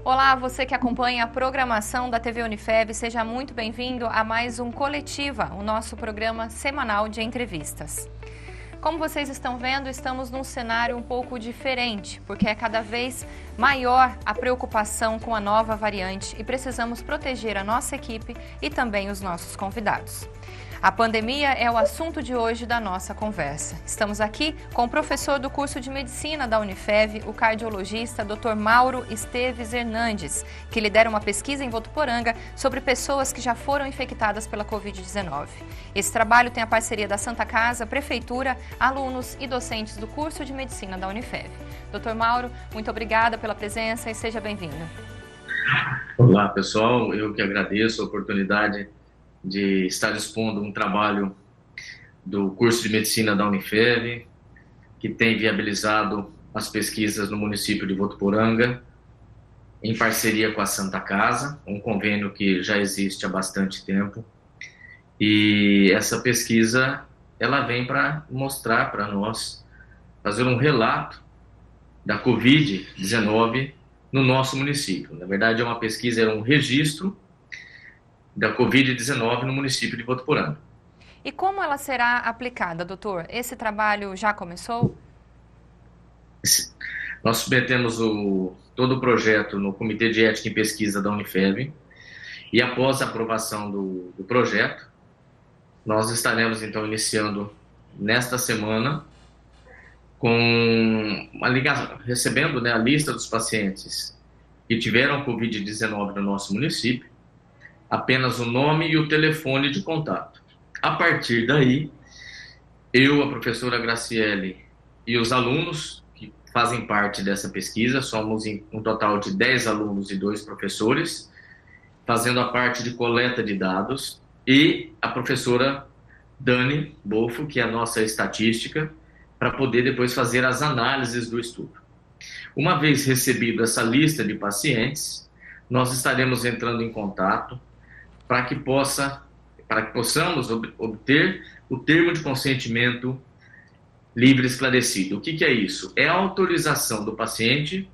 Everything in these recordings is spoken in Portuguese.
Olá, você que acompanha a programação da TV Unifev, seja muito bem-vindo a mais um Coletiva, o nosso programa semanal de entrevistas. Como vocês estão vendo, estamos num cenário um pouco diferente, porque é cada vez maior a preocupação com a nova variante e precisamos proteger a nossa equipe e também os nossos convidados. A pandemia é o assunto de hoje da nossa conversa. Estamos aqui com o professor do curso de Medicina da Unifev, o cardiologista Dr. Mauro Esteves Hernandes, que lidera uma pesquisa em Votuporanga sobre pessoas que já foram infectadas pela Covid-19. Esse trabalho tem a parceria da Santa Casa, Prefeitura, alunos e docentes do curso de Medicina da Unifev. Dr. Mauro, muito obrigada pela presença e seja bem-vindo. Olá, pessoal. Eu que agradeço a oportunidade de estar expondo um trabalho do curso de Medicina da Unifev, que tem viabilizado as pesquisas no município de Votuporanga, em parceria com a Santa Casa, um convênio que já existe há bastante tempo. E essa pesquisa, ela vem para mostrar para nós, fazer um relato da Covid-19 no nosso município. Na verdade, é uma pesquisa, é um registro da Covid-19 no município de Votuporanga. E como ela será aplicada, doutor? Esse trabalho já começou? Nós submetemos todo o projeto no Comitê de Ética e Pesquisa da Unifev e após a aprovação do projeto, nós estaremos então iniciando nesta semana com uma ligação, recebendo, a lista dos pacientes que tiveram Covid-19 no nosso município, apenas o nome e o telefone de contato. A partir daí, eu, a professora Graciele e os alunos que fazem parte dessa pesquisa, somos um total de 10 alunos e 2 professores, fazendo a parte de coleta de dados, e a professora Dani Bolfo, que é a nossa estatística, para poder depois fazer as análises do estudo. Uma vez recebida essa lista de pacientes, nós estaremos entrando em contato para que possamos obter o termo de consentimento livre e esclarecido. O que é isso? É a autorização do paciente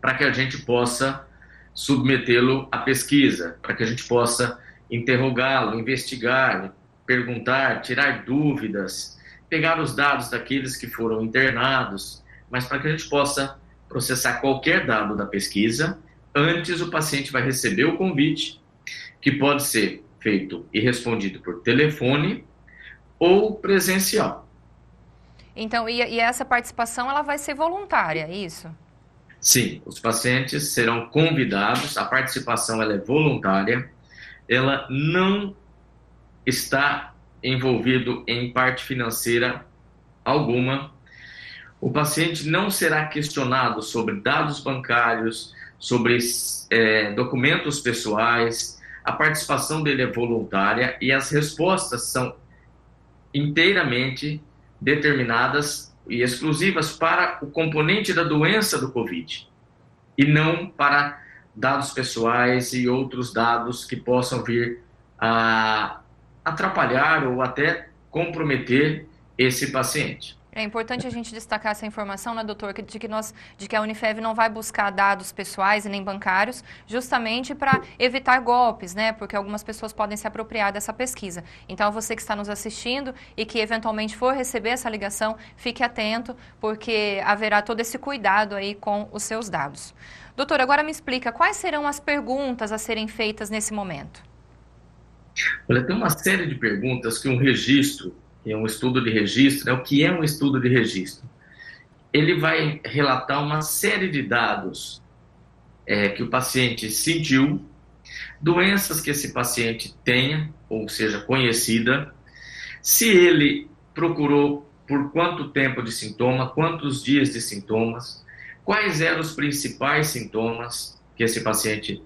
para que a gente possa submetê-lo à pesquisa, para que a gente possa interrogá-lo, investigar, perguntar, tirar dúvidas, pegar os dados daqueles que foram internados, mas para que a gente possa processar qualquer dado da pesquisa, antes o paciente vai receber o convite, que pode ser feito e respondido por telefone ou presencial. Então, e essa participação ela vai ser voluntária, é isso? Sim, os pacientes serão convidados, a participação ela é voluntária, ela não está envolvido em parte financeira alguma. O paciente não será questionado sobre dados bancários, sobre documentos pessoais. A participação dele é voluntária e as respostas são inteiramente determinadas e exclusivas para o componente da doença do Covid e não para dados pessoais e outros dados que possam vir a atrapalhar ou até comprometer esse paciente. É importante a gente destacar essa informação, né, doutor, de que a Unifev não vai buscar dados pessoais e nem bancários, justamente para evitar golpes, né, porque algumas pessoas podem se apropriar dessa pesquisa. Então, você que está nos assistindo e que eventualmente for receber essa ligação, fique atento, porque haverá todo esse cuidado aí com os seus dados. Doutor, agora me explica, quais serão as perguntas a serem feitas nesse momento? Olha, tem uma série de perguntas que um registro, que é um estudo de registro, o que é um estudo de registro? Ele vai relatar uma série de dados que o paciente sentiu, doenças que esse paciente tenha, ou seja, conhecida, se ele procurou por quanto tempo de sintoma, quantos dias de sintomas, quais eram os principais sintomas que esse paciente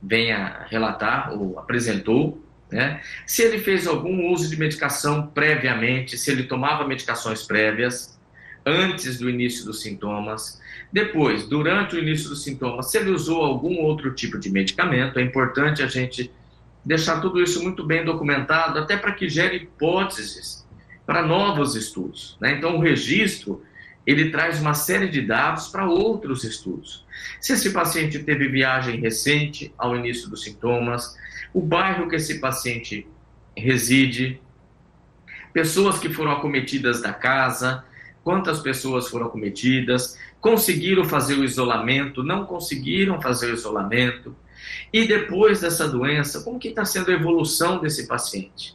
venha relatar ou apresentou, né? Se ele fez algum uso de medicação previamente, se ele tomava medicações prévias antes do início dos sintomas, depois, durante o início dos sintomas, se ele usou algum outro tipo de medicamento. É importante a gente deixar tudo isso muito bem documentado, até para que gere hipóteses para novos estudos, né? Então, o registro, ele traz uma série de dados para outros estudos. Se esse paciente teve viagem recente ao início dos sintomas, o bairro que esse paciente reside, pessoas que foram acometidas da casa, quantas pessoas foram acometidas, conseguiram fazer o isolamento, não conseguiram fazer o isolamento, e depois dessa doença, como que está sendo a evolução desse paciente?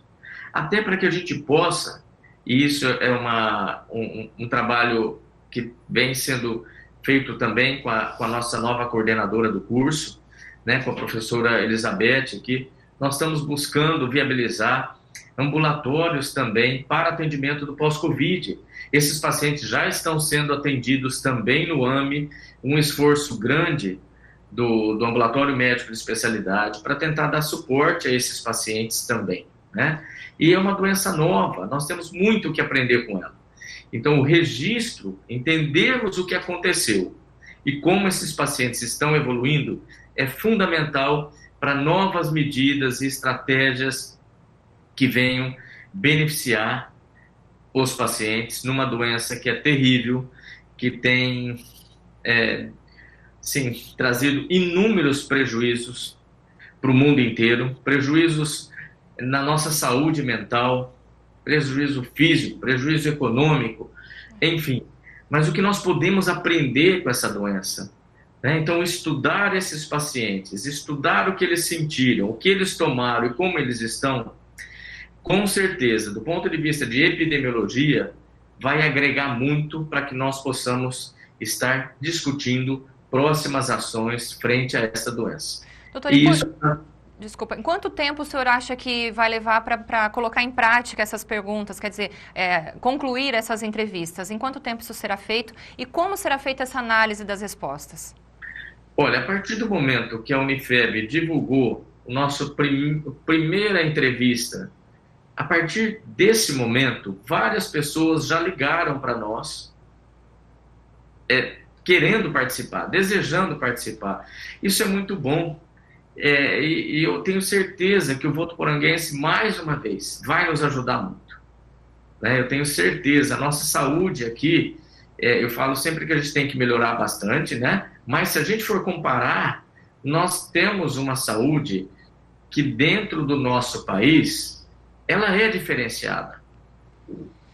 Até para que a gente possa, e isso é um trabalho que vem sendo feito também com a nossa nova coordenadora do curso, né, com a professora Elizabeth aqui, nós estamos buscando viabilizar ambulatórios também para atendimento do pós-Covid. Esses pacientes já estão sendo atendidos também no AME, um esforço grande do ambulatório médico de especialidade para tentar dar suporte a esses pacientes também, né? E é uma doença nova, nós temos muito o que aprender com ela. Então, o registro, entendermos o que aconteceu e como esses pacientes estão evoluindo, é fundamental para novas medidas e estratégias que venham beneficiar os pacientes numa doença que é terrível, que tem sim, trazido inúmeros prejuízos para o mundo inteiro, prejuízos na nossa saúde mental, prejuízo físico, prejuízo econômico, enfim. Mas o que nós podemos aprender com essa doença? Né? Então, estudar esses pacientes, estudar o que eles sentiram, o que eles tomaram e como eles estão, com certeza, do ponto de vista de epidemiologia, vai agregar muito para que nós possamos estar discutindo próximas ações frente a essa doença. Doutor, desculpa, em quanto tempo o senhor acha que vai levar para colocar em prática essas perguntas, quer dizer, concluir essas entrevistas? Em quanto tempo isso será feito e como será feita essa análise das respostas? Olha, a partir do momento que a Unifeb divulgou o nosso primeira entrevista, a partir desse momento, várias pessoas já ligaram para nós, querendo participar, desejando participar. Isso é muito bom. E eu tenho certeza que o Votuporanguense, mais uma vez, vai nos ajudar muito. Né? Eu tenho certeza, a nossa saúde aqui, eu falo sempre que a gente tem que melhorar bastante, né? Mas se a gente for comparar, nós temos uma saúde que dentro do nosso país, ela é diferenciada.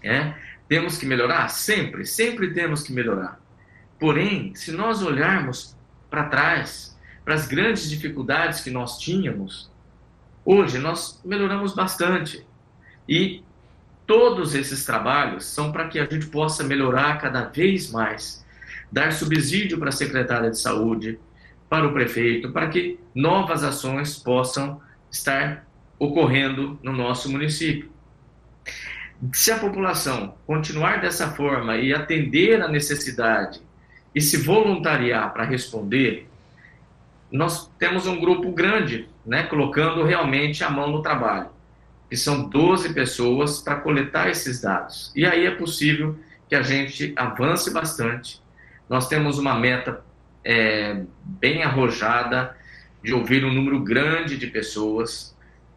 Né? Temos que melhorar? Sempre temos que melhorar. Porém, se nós olharmos para trás, para as grandes dificuldades que nós tínhamos, hoje nós melhoramos bastante. E todos esses trabalhos são para que a gente possa melhorar cada vez mais, dar subsídio para a secretária de saúde, para o prefeito, para que novas ações possam estar ocorrendo no nosso município. Se a população continuar dessa forma e atender a necessidade e se voluntariar para responder, nós temos um grupo grande, né, colocando realmente a mão no trabalho, que são 12 pessoas para coletar esses dados. E aí é possível que a gente avance bastante. Nós temos uma meta bem arrojada de ouvir um número grande de pessoas,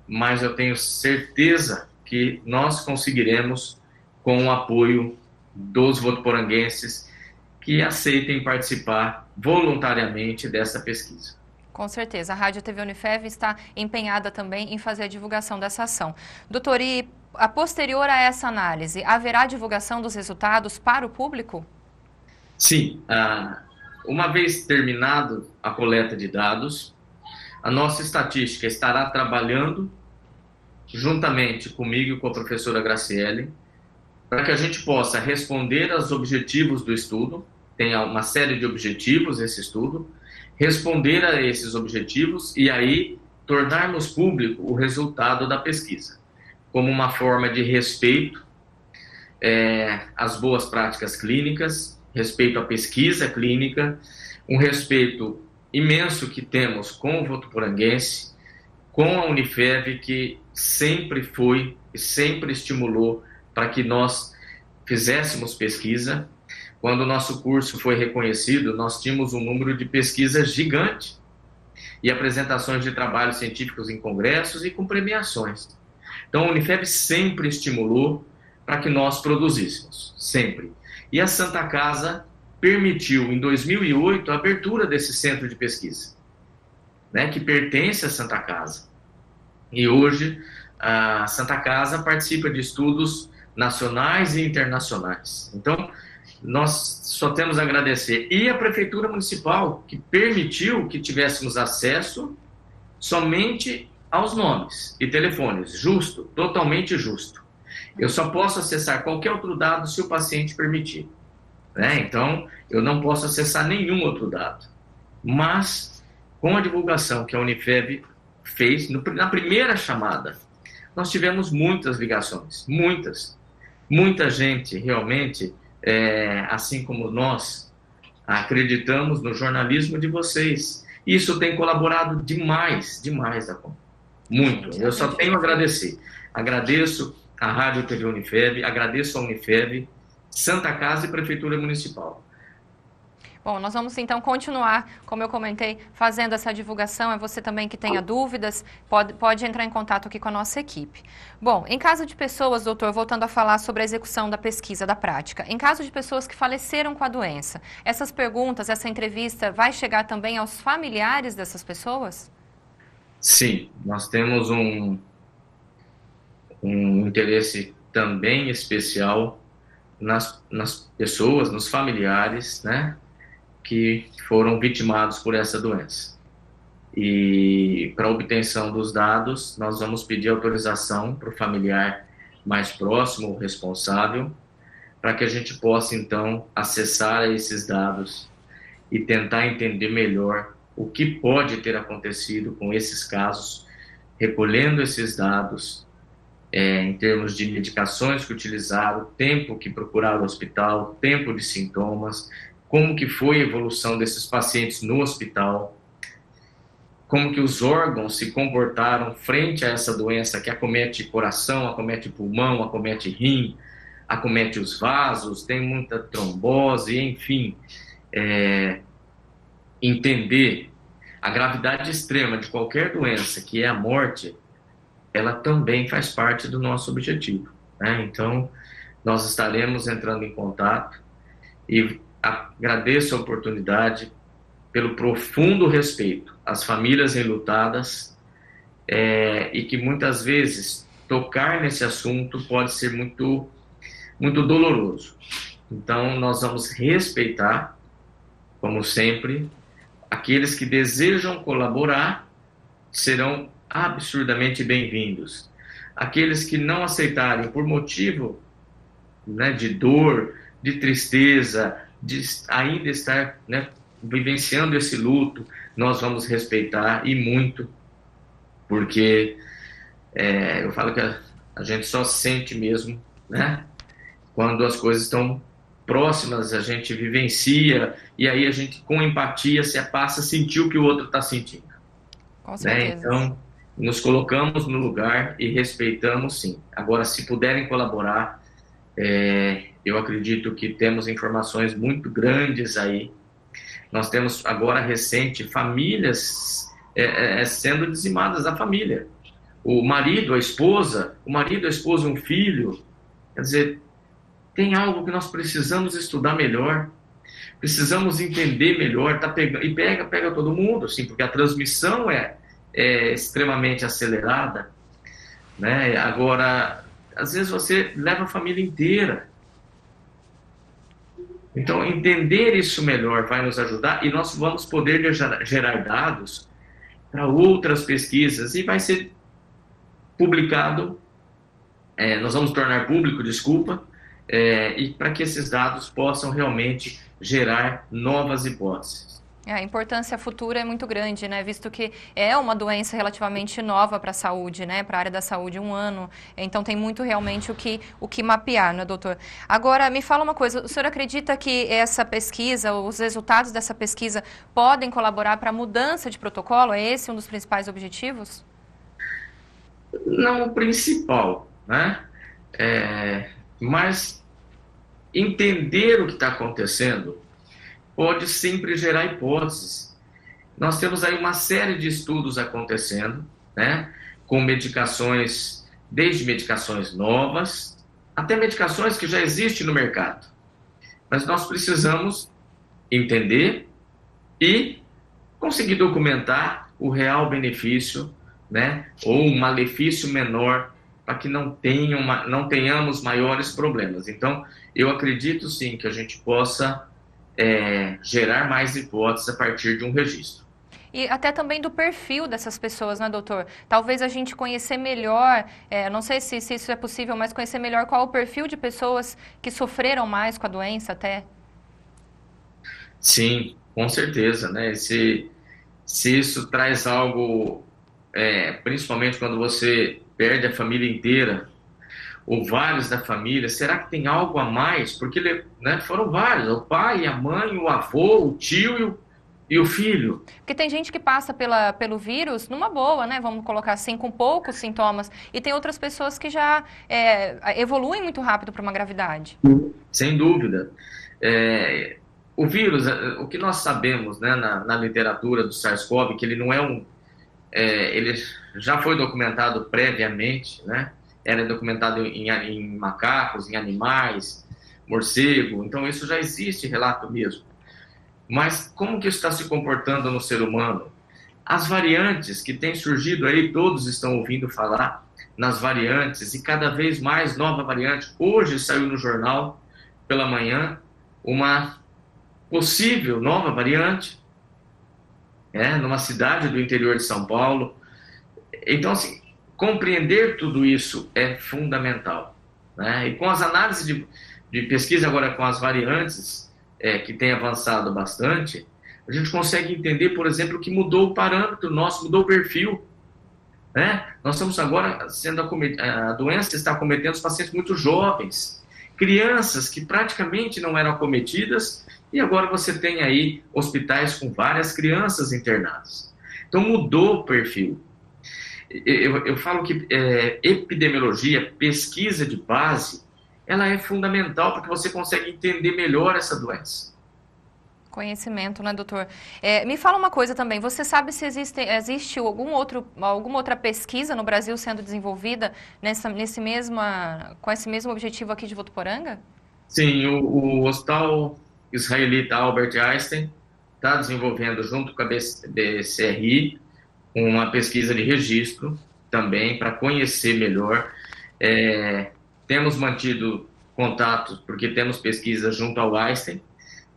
mas eu tenho certeza que nós conseguiremos com o apoio dos votuporanguenses que aceitem participar voluntariamente dessa pesquisa. Com certeza. A Rádio TV Unifev está empenhada também em fazer a divulgação dessa ação. Doutor, e a posterior a essa análise, haverá divulgação dos resultados para o público? Sim. Uma vez terminado a coleta de dados, a nossa estatística estará trabalhando juntamente comigo e com a professora Graciele, para que a gente possa responder aos objetivos do estudo. Tem uma série de objetivos esse estudo, responder a esses objetivos e aí tornarmos público o resultado da pesquisa, como uma forma de respeito às boas práticas clínicas, respeito à pesquisa clínica, um respeito imenso que temos com o votuporanguense, com a Unifev, que sempre foi e sempre estimulou para que nós fizéssemos pesquisa. Quando o nosso curso foi reconhecido, nós tínhamos um número de pesquisas gigante e apresentações de trabalhos científicos em congressos e com premiações. Então, a Unifev sempre estimulou para que nós produzíssemos, sempre. E a Santa Casa permitiu, em 2008, a abertura desse centro de pesquisa, né, que pertence à Santa Casa. E hoje a Santa Casa participa de estudos nacionais e internacionais. Então, nós só temos a agradecer. E a Prefeitura Municipal, que permitiu que tivéssemos acesso somente aos nomes e telefones. Justo, totalmente justo. Eu só posso acessar qualquer outro dado se o paciente permitir, né? Então, eu não posso acessar nenhum outro dado. Mas, com a divulgação que a Unifev fez, na primeira chamada, nós tivemos muitas ligações, muita gente realmente, assim como nós, acreditamos no jornalismo de vocês. Isso tem colaborado demais da conta. Muito. Eu só tenho a agradecer. Agradeço a Rádio TV Unifev, agradeço a Unifev, Santa Casa e Prefeitura Municipal. Bom, nós vamos então continuar, como eu comentei, fazendo essa divulgação. É você também que tenha dúvidas, pode entrar em contato aqui com a nossa equipe. Bom, em caso de pessoas, doutor, voltando a falar sobre a execução da pesquisa, da prática, em caso de pessoas que faleceram com a doença, essas perguntas, essa entrevista vai chegar também aos familiares dessas pessoas? Sim, nós temos um interesse também especial nas pessoas, nos familiares, né, que foram vitimados por essa doença. E para a obtenção dos dados, nós vamos pedir autorização para o familiar mais próximo, o responsável, para que a gente possa, então, acessar esses dados e tentar entender melhor o que pode ter acontecido com esses casos, recolhendo esses dados, em termos de medicações que utilizaram, tempo que procuraram o hospital, tempo de sintomas, como que foi a evolução desses pacientes no hospital, como que os órgãos se comportaram frente a essa doença que acomete coração, acomete pulmão, acomete rim, acomete os vasos, tem muita trombose, enfim. Entender a gravidade extrema de qualquer doença, que é a morte, ela também faz parte do nosso objetivo, né? Então, nós estaremos entrando em contato e agradeço a oportunidade pelo profundo respeito às famílias enlutadas, e que muitas vezes tocar nesse assunto pode ser muito, muito doloroso. Então, nós vamos respeitar, como sempre, aqueles que desejam colaborar serão absurdamente bem-vindos. Aqueles que não aceitarem por motivo, né, de dor, de tristeza, de ainda estar, né, vivenciando esse luto, nós vamos respeitar, e muito, porque eu falo que a gente só sente mesmo, né, quando as coisas estão próximas, a gente vivencia, e aí a gente, com empatia, se passa a sentir o que o outro está sentindo. Com certeza. Né? Então, nos colocamos no lugar e respeitamos, sim. Agora, se puderem colaborar, eu acredito que temos informações muito grandes aí. Nós temos agora, recente, famílias sendo dizimadas da família. O marido, a esposa, e um filho. Quer dizer, tem algo que nós precisamos estudar melhor, precisamos entender melhor, e pega todo mundo, assim, porque a transmissão é extremamente acelerada, né? Agora, às vezes você leva a família inteira. Então, entender isso melhor vai nos ajudar, e nós vamos poder gerar dados para outras pesquisas, e vai ser publicado, nós vamos tornar público, e para que esses dados possam realmente gerar novas hipóteses. A importância futura é muito grande, né? Visto que é uma doença relativamente nova para a saúde, né? Para a área da saúde, 1 ano. Então, tem muito realmente o que mapear, né, doutor? Agora, me fala uma coisa. O senhor acredita que essa pesquisa, os resultados dessa pesquisa, podem colaborar para a mudança de protocolo? É esse um dos principais objetivos? Não o principal, né? Mas entender o que está acontecendo pode sempre gerar hipóteses. Nós temos aí uma série de estudos acontecendo, né, com medicações, desde medicações novas, até medicações que já existem no mercado. Mas nós precisamos entender e conseguir documentar o real benefício, né, ou um malefício menor, para que não tenhamos maiores problemas. Então, eu acredito sim que a gente possa gerar mais hipóteses a partir de um registro. E até também do perfil dessas pessoas, né, doutor? Talvez a gente conhecer melhor, não sei se isso é possível, mas conhecer melhor qual o perfil de pessoas que sofreram mais com a doença até. Sim, com certeza, né? Se isso traz algo, principalmente quando você perde a família inteira, ou vários da família, será que tem algo a mais? Porque, né, foram vários, o pai, a mãe, o avô, o tio e o filho. Porque tem gente que passa pelo vírus numa boa, né? Vamos colocar assim, com poucos sintomas. E tem outras pessoas que já evoluem muito rápido para uma gravidade. Sem dúvida. O vírus, o que nós sabemos, né, na literatura do SARS-CoV, que ele não é ele já foi documentado previamente, né? Era documentado em macacos, em animais, morcego, então isso já existe relato mesmo. Mas como que isso está se comportando no ser humano? As variantes que têm surgido aí, todos estão ouvindo falar nas variantes, e cada vez mais nova variante. Hoje saiu no jornal, pela manhã, uma possível nova variante, numa cidade do interior de São Paulo. Então, assim, compreender tudo isso é fundamental, né? E com as análises de pesquisa agora com as variantes, que tem avançado bastante, a gente consegue entender, por exemplo, que mudou o parâmetro nosso, mudou o perfil, né? Nós estamos agora a doença está acometendo os pacientes muito jovens, crianças que praticamente não eram acometidas, e agora você tem aí hospitais com várias crianças internadas. Então mudou o perfil. Eu falo que epidemiologia, pesquisa de base, ela é fundamental porque você consegue entender melhor essa doença. Conhecimento, né, doutor? Me fala uma coisa também, você sabe se existe alguma outra pesquisa no Brasil sendo desenvolvida com esse mesmo objetivo aqui de Votuporanga? Sim, o Hospital Israelita Albert Einstein está desenvolvendo, junto com a BCRI, uma pesquisa de registro também para conhecer melhor. Temos mantido contatos, porque temos pesquisa junto ao Einstein,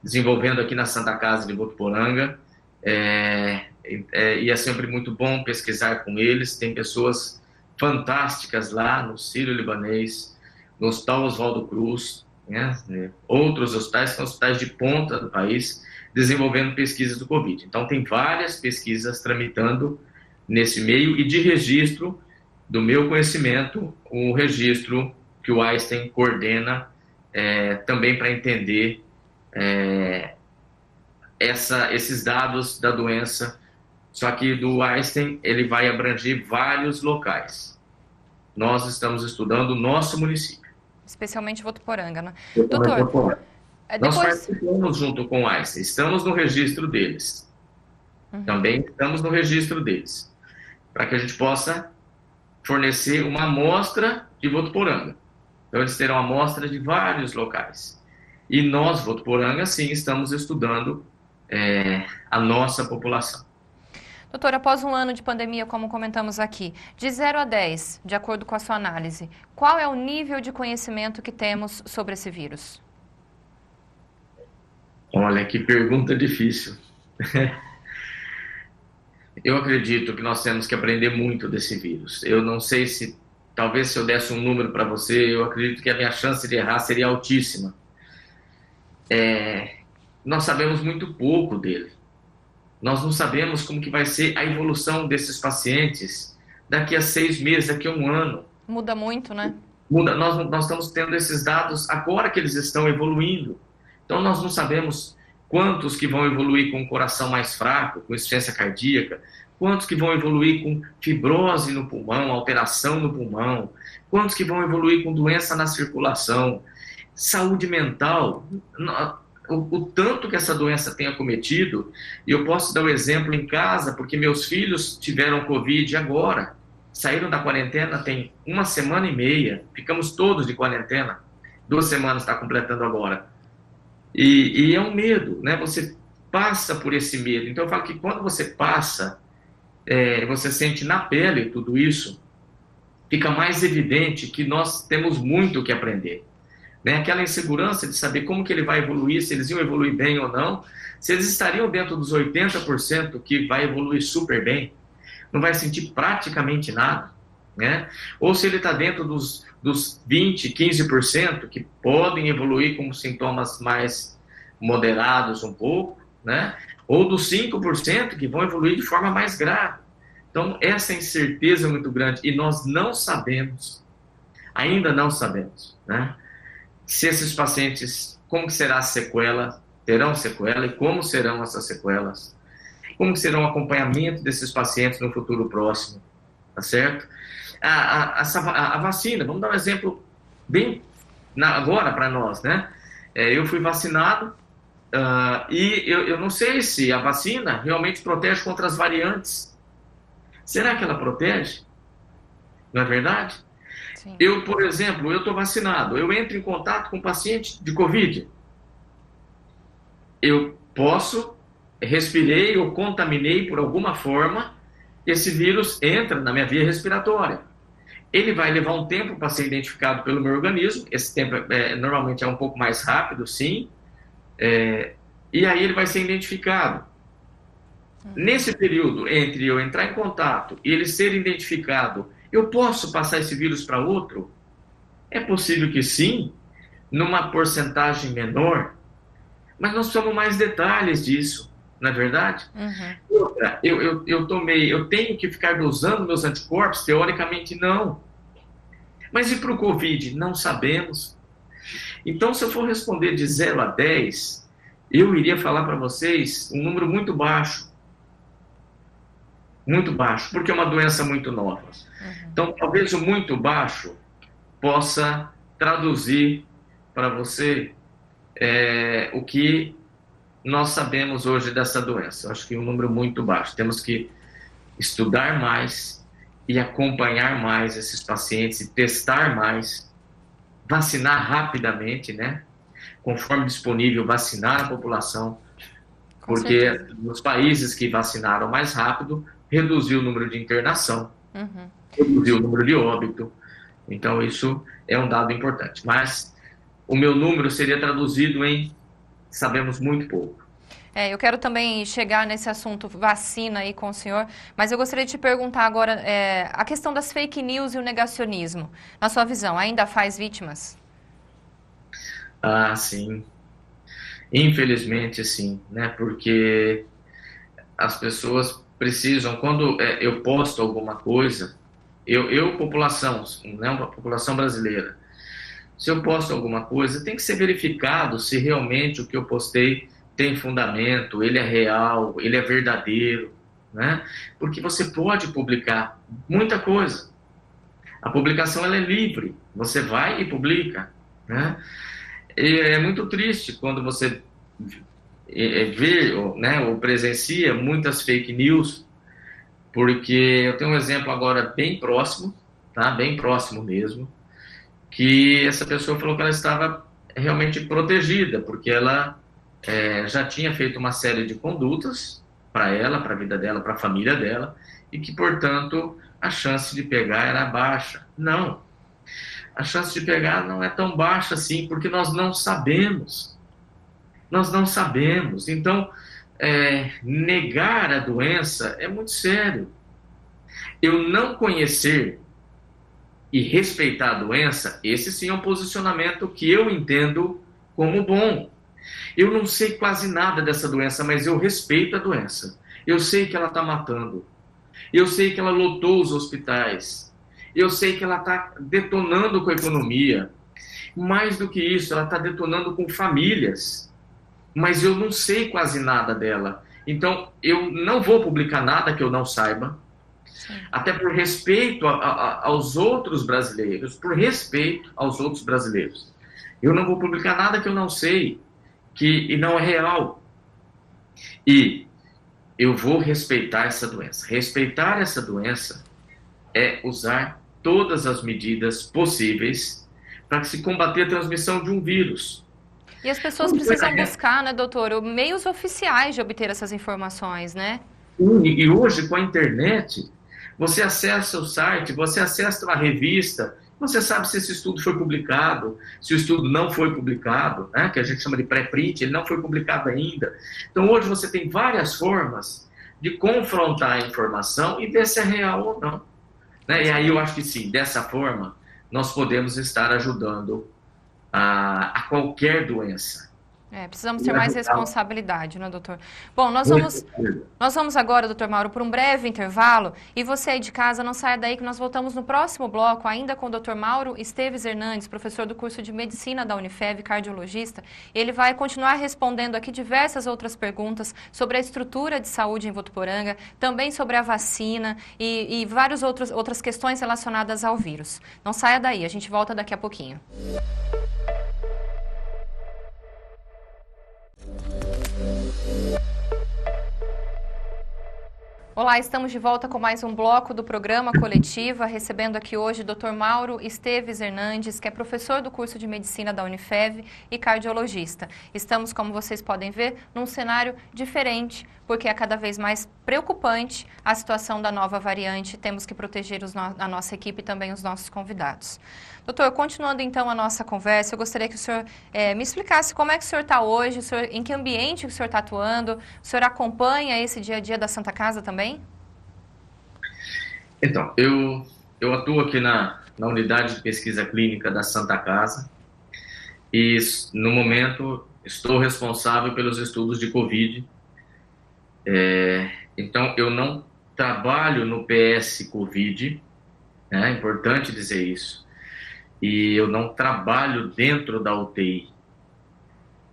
desenvolvendo aqui na Santa Casa de Votuporanga, e é sempre muito bom pesquisar com eles. Tem pessoas fantásticas lá no Sírio-Libanês, no Hospital Oswaldo Cruz, né? Outros hospitais, que são hospitais de ponta do país, desenvolvendo pesquisas do Covid. Então, tem várias pesquisas tramitando nesse meio, e de registro, do meu conhecimento, o registro que o Einstein coordena também para entender esses dados da doença. Só que do Einstein ele vai abranger vários locais. Nós estamos estudando o nosso município. Especialmente Votuporanga, né? Doutor, nós participamos junto com o Einstein, estamos no registro deles. Também estamos no registro deles, para que a gente possa fornecer uma amostra de Votuporanga. Então, eles terão amostra de vários locais. E nós, Votuporanga, sim, estamos estudando a nossa população. Doutor, após um ano de pandemia, como comentamos aqui, de 0 a 10, de acordo com a sua análise, qual é o nível de conhecimento que temos sobre esse vírus? Olha, que pergunta difícil. Eu acredito que nós temos que aprender muito desse vírus. Eu não sei talvez se eu desse um número para você, eu acredito que a minha chance de errar seria altíssima. Nós sabemos muito pouco dele. Nós não sabemos como que vai ser a evolução desses pacientes daqui a 6 meses, daqui a 1 ano. Muda muito, né? Muda. Nós estamos tendo esses dados agora que eles estão evoluindo. Então, nós não sabemos quantos que vão evoluir com o coração mais fraco, com insuficiência cardíaca, quantos que vão evoluir com fibrose no pulmão, alteração no pulmão, quantos que vão evoluir com doença na circulação, saúde mental, o tanto que essa doença tem acometido. E eu posso dar um exemplo em casa, porque meus filhos tiveram Covid agora, saíram da quarentena tem 1 semana e meia, ficamos todos de quarentena, 2 semanas está completando agora. E é um medo, né? Você passa por esse medo. Então eu falo que quando você passa, você sente na pele tudo isso, fica mais evidente que nós temos muito o que aprender. Né? Aquela insegurança de saber como que ele vai evoluir, se eles iam evoluir bem ou não, se eles estariam dentro dos 80% que vai evoluir super bem, não vai sentir praticamente nada, né? Ou se ele está dentro dos 20, 15% que podem evoluir com sintomas mais moderados um pouco, né? Ou dos 5% que vão evoluir de forma mais grave. Então, essa incerteza é muito grande e nós não sabemos, ainda não sabemos, né? Se esses pacientes, como que será a sequela, terão sequela e como serão essas sequelas, como que será o acompanhamento desses pacientes no futuro próximo, tá certo? A vacina, vamos dar um exemplo bem agora para nós, né? Eu fui vacinado e eu não sei se a vacina realmente protege contra as variantes. Será que ela protege? Não é verdade? Sim. Eu, por exemplo, eu estou vacinado, eu entro em contato com um paciente de Covid. Eu respirei ou contaminei por alguma forma, esse vírus entra na minha via respiratória. Ele vai levar um tempo para ser identificado pelo meu organismo, esse tempo normalmente é um pouco mais rápido, sim, e aí ele vai ser identificado. Nesse período entre eu entrar em contato e ele ser identificado, eu posso passar esse vírus para outro? É possível que sim, numa porcentagem menor, mas nós precisamos mais detalhes disso, não é verdade? Outra, eu tenho que ficar dosando meus anticorpos? Teoricamente não. Mas e para o Covid? Não sabemos. Então, se eu for responder de 0 a 10, eu iria falar para vocês um número muito baixo. Muito baixo, porque é uma doença muito nova. Então, talvez o muito baixo possa traduzir para você o que nós sabemos hoje dessa doença. Eu acho que é um número muito baixo. Temos que estudar mais e acompanhar mais esses pacientes e testar mais, vacinar rapidamente, né? Conforme disponível, vacinar a população, porque nos países que vacinaram mais rápido, reduziu o número de internação, reduziu o número de óbito. Então, isso é um dado importante. Mas o meu número seria traduzido em sabemos muito pouco. Eu quero também chegar nesse assunto vacina aí com o senhor, mas eu gostaria de te perguntar agora a questão das fake news e o negacionismo. Na sua visão, ainda faz vítimas? Ah, sim. Infelizmente, sim, né? Porque as pessoas precisam, quando eu posto alguma coisa, população, né, uma população brasileira, se eu posto alguma coisa, tem que ser verificado se realmente o que eu postei tem fundamento, ele é real, ele é verdadeiro, né? Porque você pode publicar muita coisa. A publicação ela é livre, você vai e publica, né? E é muito triste quando você vê, né, ou presencia muitas fake news, porque eu tenho um exemplo agora bem próximo, tá? Bem próximo mesmo, que essa pessoa falou que ela estava realmente protegida, porque ela já tinha feito uma série de condutas para ela, para a vida dela, para a família dela, e que, portanto, a chance de pegar era baixa. Não. A chance de pegar não é tão baixa assim, porque nós não sabemos. Nós não sabemos. Então, negar a doença é muito sério. Eu não conhecer e respeitar a doença, esse sim é um posicionamento que eu entendo como bom. Eu não sei quase nada dessa doença, mas eu respeito a doença. Eu sei que ela está matando. Eu sei que ela lotou os hospitais. Eu sei que ela está detonando com a economia. Mais do que isso, ela está detonando com famílias. Mas eu não sei quase nada dela. Então, eu não vou publicar nada que eu não saiba. Até por respeito aos outros brasileiros. Por respeito aos outros brasileiros. Eu não vou publicar nada que eu não sei. E não é real. E eu vou respeitar essa doença. Respeitar essa doença é usar todas as medidas possíveis para se combater a transmissão de um vírus. E as pessoas precisam buscar, né, doutor, meios oficiais de obter essas informações, né? E hoje, com a internet, você acessa o site, você acessa uma revista, você sabe se esse estudo foi publicado, se o estudo não foi publicado, né, que a gente chama de pré-print, ele não foi publicado ainda. Então, hoje você tem várias formas de confrontar a informação e ver se é real ou não. Né? E aí eu acho que sim, dessa forma, nós podemos estar ajudando a qualquer doença. Precisamos ter mais responsabilidade, né, doutor? Bom, nós vamos agora, doutor Mauro, por um breve intervalo. E você aí de casa, não saia daí que nós voltamos no próximo bloco, ainda com o doutor Mauro Esteves Hernandes, professor do curso de Medicina da Unifev, cardiologista. Ele vai continuar respondendo aqui diversas outras perguntas sobre a estrutura de saúde em Votuporanga, também sobre a vacina e várias outras questões relacionadas ao vírus. Não saia daí, a gente volta daqui a pouquinho. Olá, estamos de volta com mais um bloco do programa Coletiva, recebendo aqui hoje o Dr. Mauro Esteves Hernandes, que é professor do curso de Medicina da Unifev e cardiologista. Estamos, como vocês podem ver, num cenário diferente, porque é cada vez mais preocupante a situação da nova variante. Temos que proteger a nossa equipe e também os nossos convidados. Doutor, continuando então a nossa conversa, eu gostaria que o senhor me explicasse como é que o senhor está hoje, em que ambiente o senhor está atuando, o senhor acompanha esse dia a dia da Santa Casa também? Então, eu atuo aqui na unidade de pesquisa clínica da Santa Casa e, no momento, estou responsável pelos estudos de Covid. Então, eu não trabalho no PS Covid, é importante dizer isso, e eu não trabalho dentro da UTI,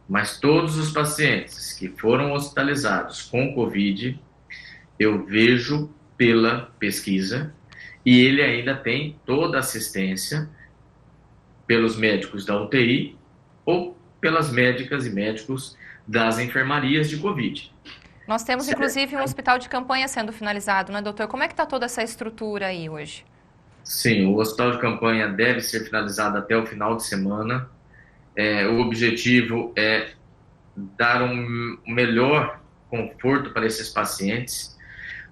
mas todos os pacientes que foram hospitalizados com Covid, eu vejo pela pesquisa, e ele ainda tem toda a assistência pelos médicos da UTI ou pelas médicas e médicos das enfermarias de Covid. Nós temos, inclusive, um hospital de campanha sendo finalizado, né, doutor? Como é que está toda essa estrutura aí hoje? Sim, o hospital de campanha deve ser finalizado até o final de semana. O objetivo é dar um melhor conforto para esses pacientes,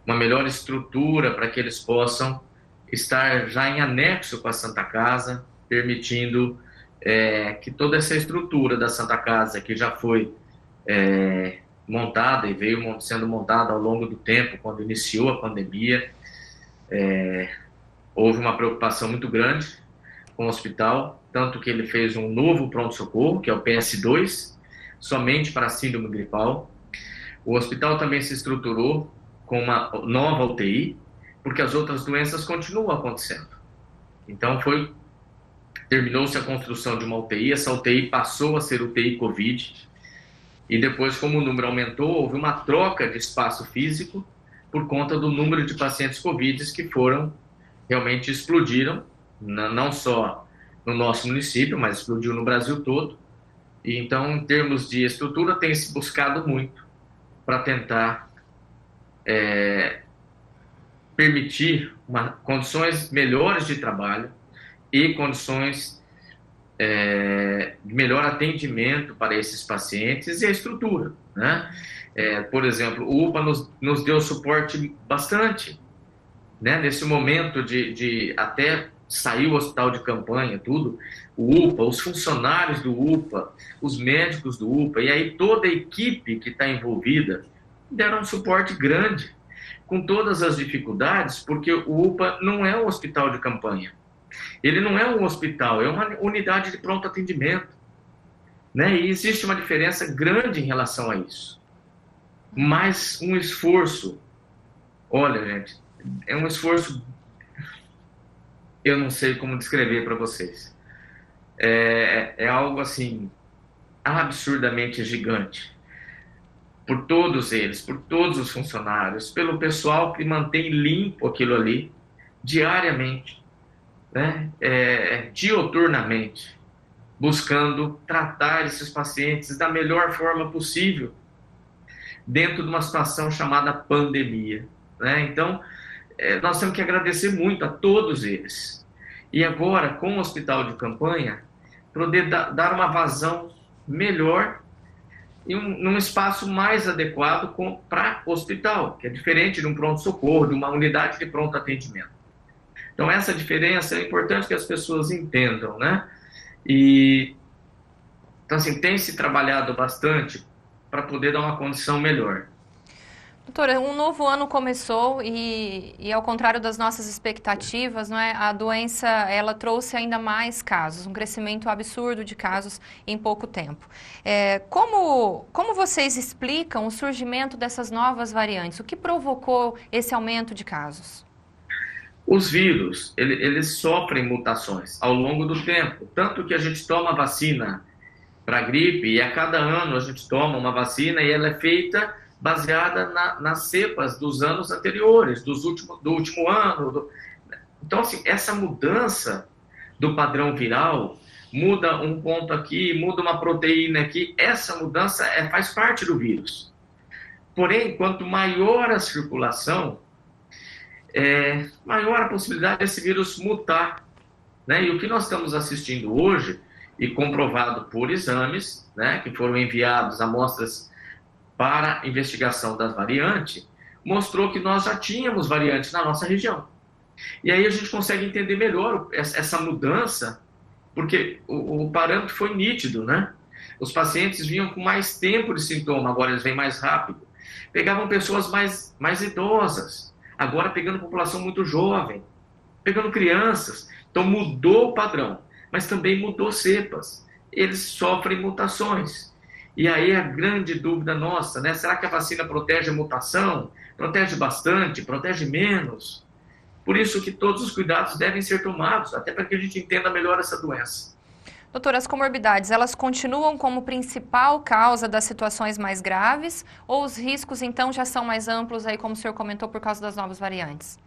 uma melhor estrutura para que eles possam estar já em anexo com a Santa Casa, permitindo que toda essa estrutura da Santa Casa, que já foi montada e veio sendo montada ao longo do tempo, quando iniciou a pandemia, houve uma preocupação muito grande com o hospital, tanto que ele fez um novo pronto-socorro, que é o PS2, somente para síndrome gripal. O hospital também se estruturou com uma nova UTI, porque as outras doenças continuam acontecendo. Então, terminou-se a construção de uma UTI, essa UTI passou a ser UTI Covid, e depois, como o número aumentou, houve uma troca de espaço físico por conta do número de pacientes Covid que realmente explodiram, não só no nosso município, mas explodiu no Brasil todo. E então, em termos de estrutura, tem se buscado muito para tentar permitir condições melhores de trabalho e condições de melhor atendimento para esses pacientes e a estrutura, né? Por exemplo, o UPA nos deu suporte bastante, né? Nesse momento de até sair o hospital de campanha, tudo, o UPA, os funcionários do UPA, os médicos do UPA, e aí toda a equipe que está envolvida deram um suporte grande, com todas as dificuldades, porque o UPA não é um hospital de campanha. Ele não é um hospital, é uma unidade de pronto atendimento, né? E existe uma diferença grande em relação a isso. Mas um esforço, olha, gente, é um esforço, eu não sei como descrever para vocês. É algo assim, absurdamente gigante. Por todos eles, por todos os funcionários, pelo pessoal que mantém limpo aquilo ali diariamente, né? Dioturnamente, buscando tratar esses pacientes da melhor forma possível, dentro de uma situação chamada pandemia, né? Então, nós temos que agradecer muito a todos eles. E agora, com o hospital de campanha, poder dar uma vazão melhor e num espaço mais adequado para hospital, que é diferente de um pronto-socorro, de uma unidade de pronto atendimento. Então, essa diferença é importante que as pessoas entendam, né? Então, assim, tem se trabalhado bastante para poder dar uma condição melhor. Doutora, um novo ano começou e ao contrário das nossas expectativas, não é, a doença ela trouxe ainda mais casos, um crescimento absurdo de casos em pouco tempo. Como vocês explicam o surgimento dessas novas variantes? O que provocou esse aumento de casos? Os vírus, eles sofrem mutações ao longo do tempo, tanto que a gente toma vacina para gripe e a cada ano a gente toma uma vacina e ela é feita baseada nas cepas dos anos anteriores, do último ano. Então, assim, essa mudança do padrão viral, muda um ponto aqui, muda uma proteína aqui, essa mudança faz parte do vírus. Porém, quanto maior a circulação, maior a possibilidade desse vírus mutar, né? E o que nós estamos assistindo hoje, e comprovado por exames, né, que foram enviados amostras para investigação das variantes, mostrou que nós já tínhamos variantes na nossa região. E aí a gente consegue entender melhor essa mudança, porque o parâmetro foi nítido, né? Os pacientes vinham com mais tempo de sintoma, agora eles vêm mais rápido. Pegavam pessoas mais idosas, agora pegando população muito jovem, pegando crianças. Então mudou o padrão, mas também mudou cepas. Eles sofrem mutações. E aí a grande dúvida nossa, né? Será que a vacina protege a mutação? Protege bastante? Protege menos? Por isso que todos os cuidados devem ser tomados, até para que a gente entenda melhor essa doença. Doutora, as comorbidades, elas continuam como principal causa das situações mais graves ou os riscos, então, já são mais amplos, aí, como o senhor comentou, por causa das novas variantes?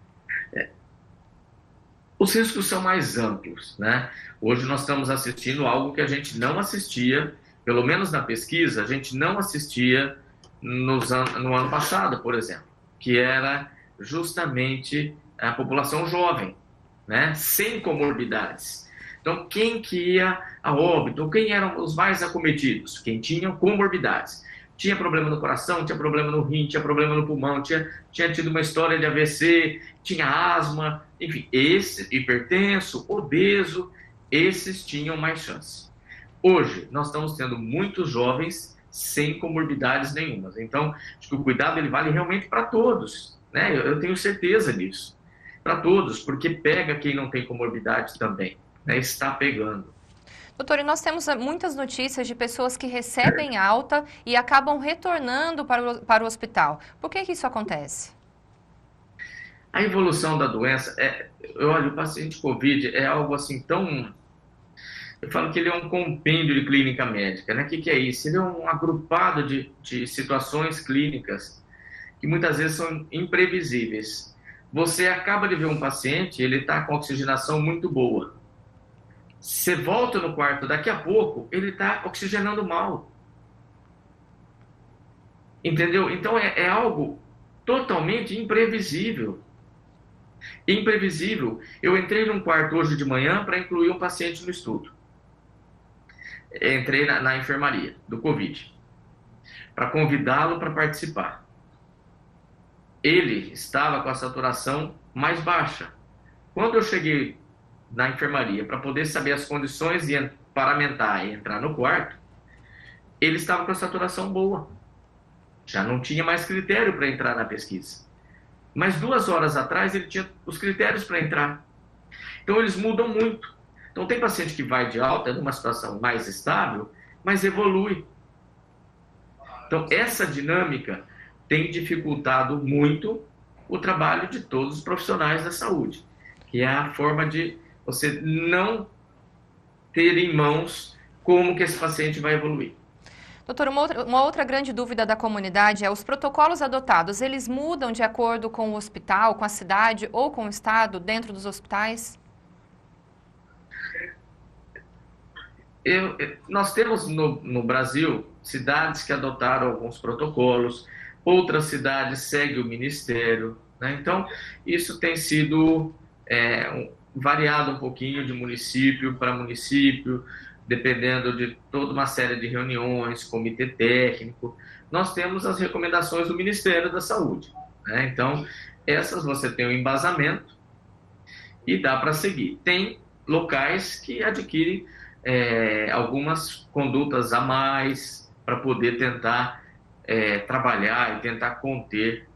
Os riscos são mais amplos, né? Hoje nós estamos assistindo algo que a gente não assistia, pelo menos na pesquisa, a gente não assistia no ano passado, por exemplo, que era justamente a população jovem, né? Sem comorbidades. Então, quem que ia a óbito? Quem eram os mais acometidos? Quem tinha comorbidades. Tinha problema no coração, tinha problema no rim, tinha problema no pulmão, tinha tido uma história de AVC, tinha asma, enfim, hipertenso, obeso, esses tinham mais chance. Hoje, nós estamos tendo muitos jovens sem comorbidades nenhumas. Então, acho que o cuidado ele vale realmente para todos, né? Eu tenho certeza disso. Para todos, porque pega quem não tem comorbidade também, né? Está pegando. Doutor, e nós temos muitas notícias de pessoas que recebem alta e acabam retornando para o hospital. Por que isso acontece? A evolução da doença, olha, o paciente COVID é algo assim tão... Eu falo que ele é um compêndio de clínica médica, né? O que é isso? Ele é um agrupado de situações clínicas que muitas vezes são imprevisíveis. Você acaba de ver um paciente, ele está com oxigenação muito boa. Você volta no quarto, daqui a pouco, ele está oxigenando mal. Entendeu? Então, é algo totalmente imprevisível. Imprevisível. Eu entrei num quarto hoje de manhã para incluir um paciente no estudo. Entrei na enfermaria do Covid, para convidá-lo para participar. Ele estava com a saturação mais baixa. Quando eu cheguei na enfermaria para poder saber as condições de paramentar e entrar no quarto, ele estava com a saturação boa. Já não tinha mais critério para entrar na pesquisa. Mas 2 horas atrás ele tinha os critérios para entrar. Então eles mudam muito. Então tem paciente que vai de alta numa situação mais estável, mas evolui. Então essa dinâmica tem dificultado muito o trabalho de todos os profissionais da saúde, que é a forma de você não ter em mãos como que esse paciente vai evoluir. Doutor, uma outra grande dúvida da comunidade é os protocolos adotados, eles mudam de acordo com o hospital, com a cidade ou com o estado dentro dos hospitais? Nós temos no Brasil cidades que adotaram alguns protocolos, outras cidades seguem o Ministério, né? Então, isso tem sido variado um pouquinho de município para município. dependendo de toda uma série de reuniões, comitê técnico, nós temos as recomendações do Ministério da Saúde, né? Então, essas você tem um embasamento e dá para seguir. Tem locais que adquirem algumas condutas a mais para poder tentar trabalhar e tentar conter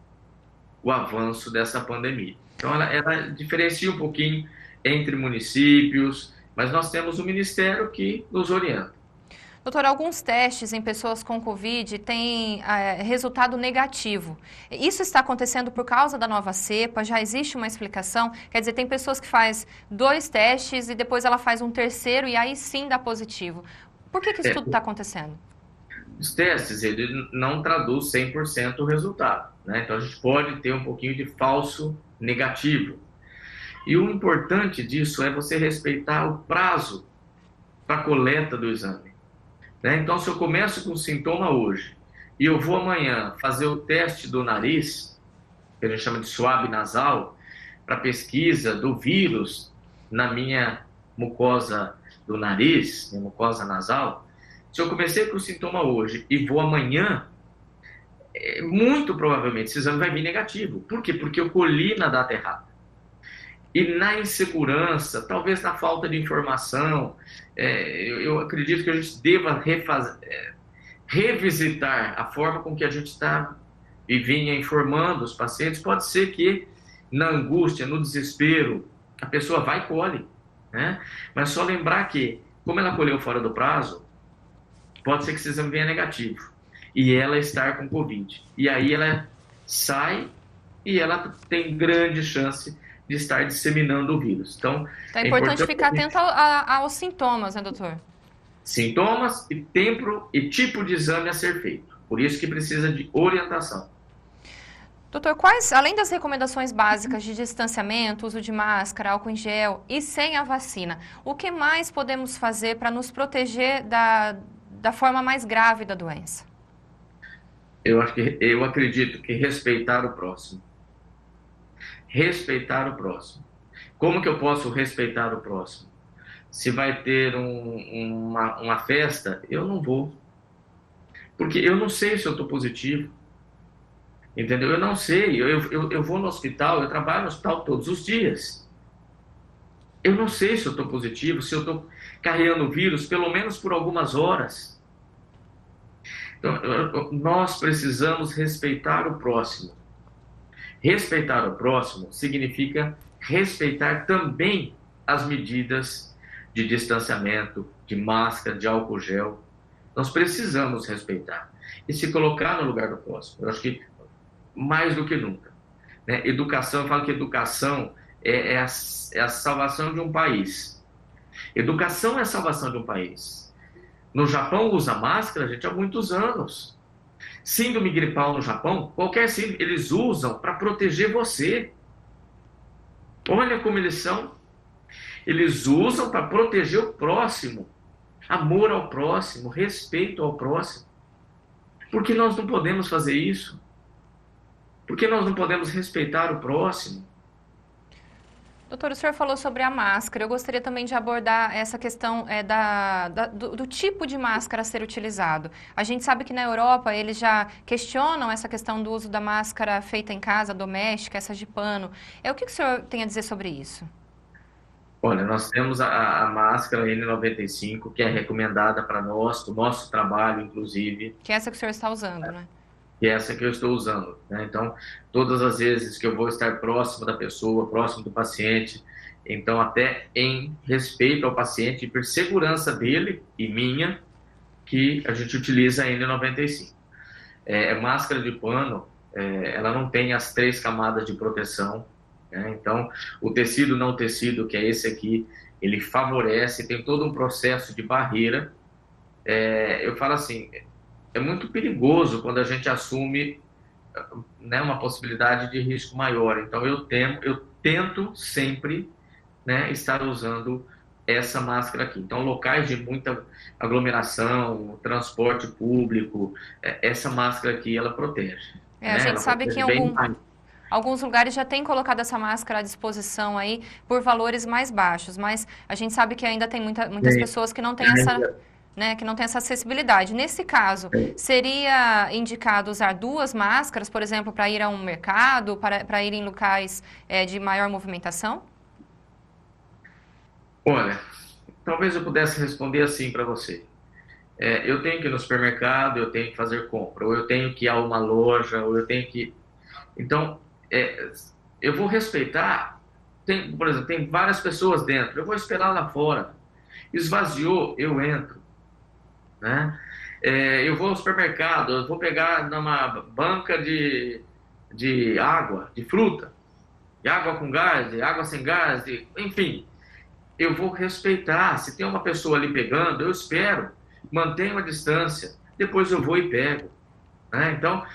o avanço dessa pandemia. Então, ela diferencia um pouquinho entre municípios, mas nós temos o Ministério que nos orienta. Doutor, alguns testes em pessoas com Covid têm resultado negativo. Isso está acontecendo por causa da nova cepa? Já existe uma explicação? Quer dizer, tem pessoas que fazem 2 testes e depois ela faz um terceiro e aí sim dá positivo. Por que isso tudo está acontecendo? Os testes, ele não traduz 100% o resultado, né? Então, a gente pode ter um pouquinho de falso negativo. E o importante disso é você respeitar o prazo para a coleta do exame, né? Então, se eu começo com sintoma hoje e eu vou amanhã fazer o teste do nariz, que a gente chama de swab nasal, para pesquisa do vírus na minha mucosa do nariz, minha mucosa nasal, se eu comecei com sintoma hoje e vou amanhã, muito provavelmente esse exame vai vir negativo. Por quê? Porque eu colhi na data errada. E na insegurança, talvez na falta de informação, eu acredito que a gente deva revisitar a forma com que a gente está e vinha informando os pacientes. Pode ser que na angústia, no desespero, a pessoa vai e colhe, né? Mas só lembrar que, como ela colheu fora do prazo, pode ser que esse exame venha negativo e ela estar com Covid. E aí ela sai e ela tem grande chance de estar disseminando o vírus. Então é importante ficar atento aos sintomas, né, doutor? Sintomas e tempo e tipo de exame a ser feito. Por isso que precisa de orientação. Doutor, além das recomendações básicas de distanciamento, uso de máscara, álcool em gel e sem a vacina, o que mais podemos fazer para nos proteger da forma mais grave da doença? Eu acredito que respeitar o próximo. Respeitar o próximo. Como que eu posso respeitar o próximo? Se vai ter uma festa, eu não vou. Porque eu não sei se eu estou positivo. Entendeu? Eu não sei. Eu vou no hospital, eu trabalho no hospital todos os dias. Eu não sei se eu estou positivo, se eu estou carregando o vírus, pelo menos por algumas horas. Então, nós precisamos respeitar o próximo. Respeitar o próximo significa respeitar também as medidas de distanciamento, de máscara, de álcool gel. Nós precisamos respeitar e se colocar no lugar do próximo. Eu acho que mais do que nunca, né? Educação, eu falo que educação é a salvação de um país. Educação é a salvação de um país. No Japão usa máscara, gente, há muitos anos. Síndrome gripal no Japão, qualquer síndrome, eles usam para proteger você. Olha como eles são. Eles usam para proteger o próximo. Amor ao próximo, respeito ao próximo. Por que nós não podemos fazer isso? Por que nós não podemos respeitar o próximo? Doutor, o senhor falou sobre a máscara. Eu gostaria também de abordar essa questão do tipo de máscara a ser utilizado. A gente sabe que na Europa eles já questionam essa questão do uso da máscara feita em casa, doméstica, essa de pano. O que o senhor tem a dizer sobre isso? Olha, nós temos a máscara N95, que é recomendada para nós, o nosso trabalho, inclusive. Que é essa que o senhor está usando, né? E essa que eu estou usando, né? Então, todas as vezes que eu vou estar próximo da pessoa, próximo do paciente, então até em respeito ao paciente e por segurança dele e minha, que a gente utiliza a N95. Máscara de pano, ela não tem as 3 camadas de proteção, né? Então, o tecido não tecido, que é esse aqui, ele favorece, tem todo um processo de barreira. Eu falo assim, é muito perigoso quando a gente assume, né, uma possibilidade de risco maior. Então, eu tento sempre, né, estar usando essa máscara aqui. Então, locais de muita aglomeração, transporte público, essa máscara aqui, ela protege. A gente sabe que em Alguns lugares já têm colocado essa máscara à disposição aí por valores mais baixos, mas a gente sabe que ainda tem muitas pessoas que não têm essa, né, que não tem essa acessibilidade. Nesse caso, seria indicado usar 2 máscaras, por exemplo, para ir a um mercado, para ir em locais de maior movimentação? Olha, talvez eu pudesse responder assim para você. Eu tenho que ir no supermercado, eu tenho que fazer compra, ou eu tenho que ir a uma loja, ou eu tenho que... Então, eu vou respeitar, por exemplo, tem várias pessoas dentro, eu vou esperar lá fora. Esvaziou, eu entro, né? Eu vou ao supermercado, eu vou pegar numa banca de água, de fruta, de água com gás, de água sem gás, enfim, eu vou respeitar. Se tem uma pessoa ali pegando, eu espero, mantenho a distância, depois eu vou e pego, né? Então,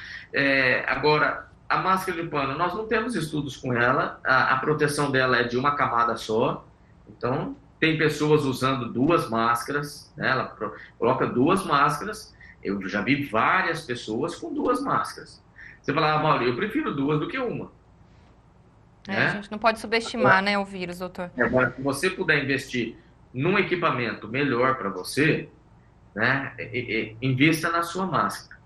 agora, a máscara de pano, nós não temos estudos com ela, a proteção dela é de uma camada só, então tem pessoas usando 2 máscaras, né? Ela coloca 2 máscaras, eu já vi várias pessoas com 2 máscaras. Você fala, Mauro, eu prefiro 2 do que uma. A gente não pode subestimar, né, o vírus, doutor. Agora, se você puder investir num equipamento melhor para você, né, invista na sua máscara.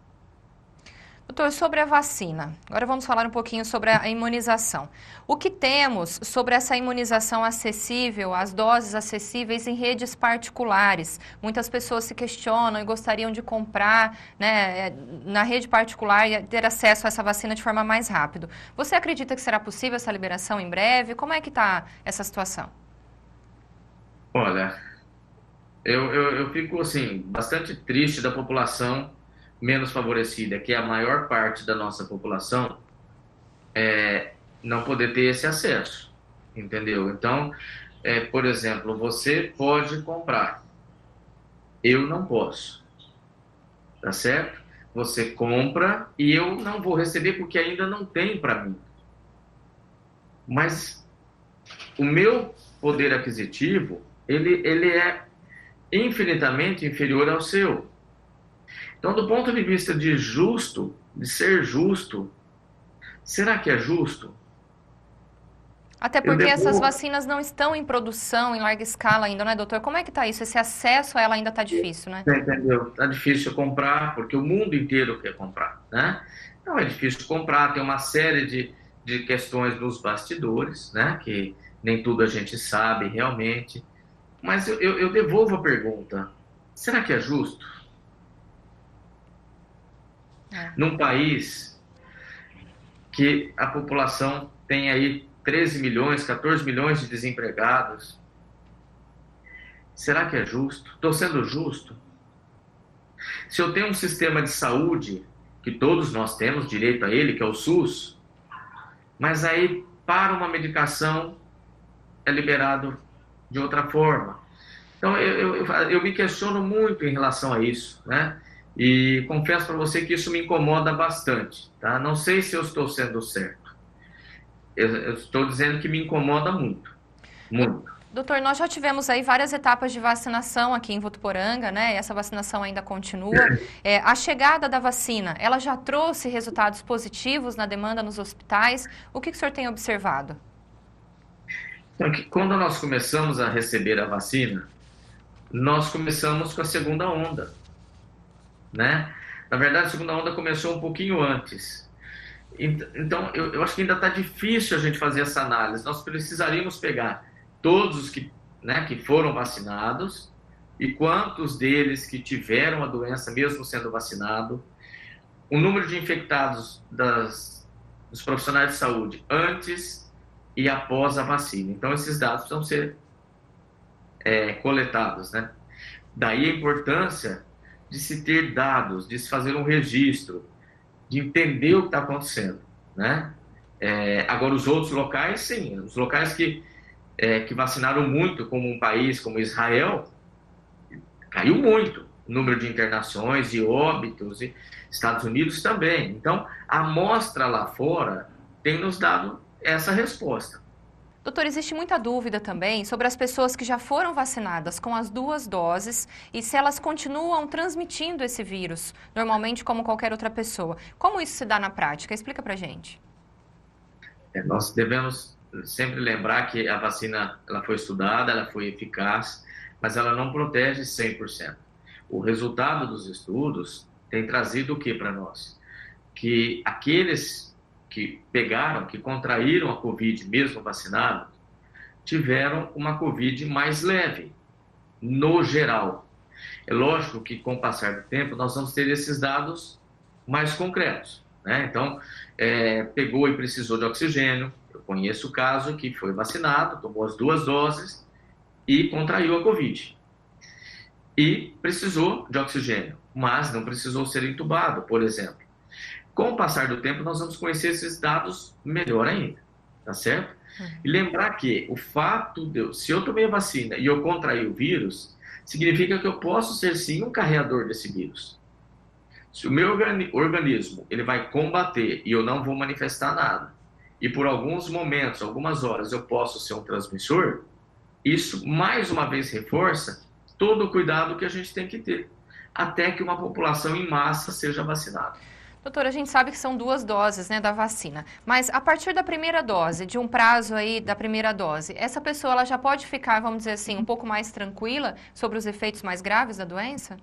Doutor, sobre a vacina, agora vamos falar um pouquinho sobre a imunização. O que temos sobre essa imunização acessível, as doses acessíveis em redes particulares? Muitas pessoas se questionam e gostariam de comprar, né, na rede particular e ter acesso a essa vacina de forma mais rápido. Você acredita que será possível essa liberação em breve? Como é que está essa situação? Olha, eu fico assim, bastante triste da população menos favorecida, que é a maior parte da nossa população, não poder ter esse acesso, entendeu? Então, por exemplo, você pode comprar, eu não posso, tá certo? Você compra e eu não vou receber porque ainda não tem para mim. Mas o meu poder aquisitivo, ele é infinitamente inferior ao seu. Então, do ponto de vista de justo, de ser justo, será que é justo? Até porque essas vacinas não estão em produção em larga escala ainda, né, doutor? Como é que está isso? Esse acesso a ela ainda está difícil, né? Entendeu? Está difícil comprar, porque o mundo inteiro quer comprar, né? Então, é difícil comprar, tem uma série de questões nos bastidores, né? Que nem tudo a gente sabe realmente. Mas eu devolvo a pergunta, será que é justo? Num país que a população tem aí 13 milhões, 14 milhões de desempregados, será que é justo? Estou sendo justo? Se eu tenho um sistema de saúde, que todos nós temos direito a ele, que é o SUS, mas aí para uma medicação é liberado de outra forma. Então eu me questiono muito em relação a isso, né? E confesso para você que isso me incomoda bastante, tá? Não sei se eu estou sendo certo. Eu estou dizendo que me incomoda muito, muito. Doutor, nós já tivemos aí várias etapas de vacinação aqui em Votuporanga, né? E essa vacinação ainda continua. A chegada da vacina, ela já trouxe resultados positivos na demanda nos hospitais? O que o senhor tem observado? Então, quando nós começamos a receber a vacina, nós começamos com a segunda onda, né? Na verdade, a segunda onda começou um pouquinho antes. Então, eu acho que ainda está difícil a gente fazer essa análise. Nós precisaríamos pegar todos os que foram vacinados e quantos deles que tiveram a doença, mesmo sendo vacinado, o número de infectados dos profissionais de saúde antes e após a vacina. Então, esses dados precisam ser coletados, né? Daí a importância de se ter dados, de se fazer um registro, de entender o que está acontecendo, né? Agora, os outros locais, sim, os locais que vacinaram muito, como um país como Israel, caiu muito o número de internações e óbitos, e Estados Unidos também. Então, a amostra lá fora tem nos dado essa resposta. Doutor, existe muita dúvida também sobre as pessoas que já foram vacinadas com as 2 doses e se elas continuam transmitindo esse vírus, normalmente como qualquer outra pessoa. Como isso se dá na prática? Explica pra gente. Nós devemos sempre lembrar que a vacina ela foi estudada, ela foi eficaz, mas ela não protege 100%. O resultado dos estudos tem trazido o que para nós? Que aqueles que pegaram, que contraíram a Covid mesmo vacinados, tiveram uma Covid mais leve, no geral. É lógico que com o passar do tempo nós vamos ter esses dados mais concretos, né? Então, pegou e precisou de oxigênio. Eu conheço o caso que foi vacinado, tomou as 2 doses e contraiu a Covid. E precisou de oxigênio, mas não precisou ser entubado, por exemplo. Com o passar do tempo, nós vamos conhecer esses dados melhor ainda, tá certo? E lembrar que o fato se eu tomei a vacina e eu contraí o vírus, significa que eu posso ser sim um carreador desse vírus. Se o meu organismo ele vai combater e eu não vou manifestar nada, e por alguns momentos, algumas horas, eu posso ser um transmissor, isso mais uma vez reforça todo o cuidado que a gente tem que ter, até que uma população em massa seja vacinada. Doutora, a gente sabe que são 2 doses, né, da vacina, mas a partir da primeira dose, de um prazo aí da primeira dose, essa pessoa ela já pode ficar, vamos dizer assim, um pouco mais tranquila sobre os efeitos mais graves da doença?